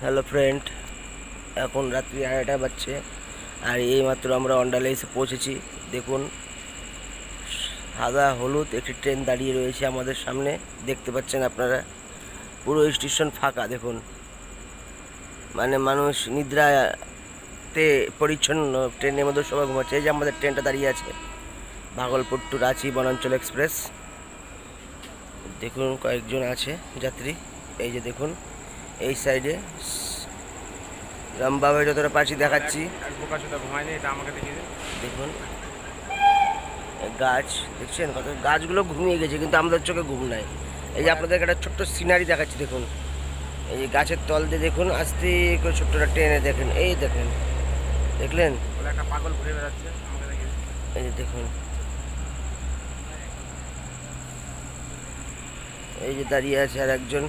Hello friend, এখন রাত্রি 2:30 বাজছে আর এইমাত্র আমরা অন্ডালে এসে পৌঁছেছি। দেখুন, সাদা হলুদ একটি ট্রেন দাঁড়িয়ে রয়েছে আমাদের সামনে, দেখতে পাচ্ছেন আপনারা। পুরো স্টেশন ফাঁকা দেখুন, মানে মানুষ নিদ্রাতে পরিচ্ছন্ন। ট্রেনের মধ্যে সবাই ঘুমাচ্ছে। এই যে আমাদের ট্রেনটা দাঁড়িয়ে আছে, ভাগলপুর টু রাঁচি বনাঞ্চল এক্সপ্রেস। দেখুন কয়েকজন আছে যাত্রী। এই যে দেখুন, এই সাইডে রামবাবে যতটা পাচ্ছি দেখাচ্ছি। দেখুন গাছ দেখছেন, কত গাছগুলো ঘুমিয়ে গেছে, কিন্তু আমাদের চোখে ঘুম নাই। এই যে আপনাদেরকে একটা ছোট্ট সিনারি দেখাচ্ছি, দেখুন এই যে গাছের তল দিয়ে দেখুন, আস্তে করে ছোট্ট একটা ট্রেনে দেখেন, এই দেখেন, দেখলেন একটা পাগল ঘুরে বেড়াচ্ছে। এই যে দেখুন, এই যে দাঁড়িয়ে আছে আর একজন।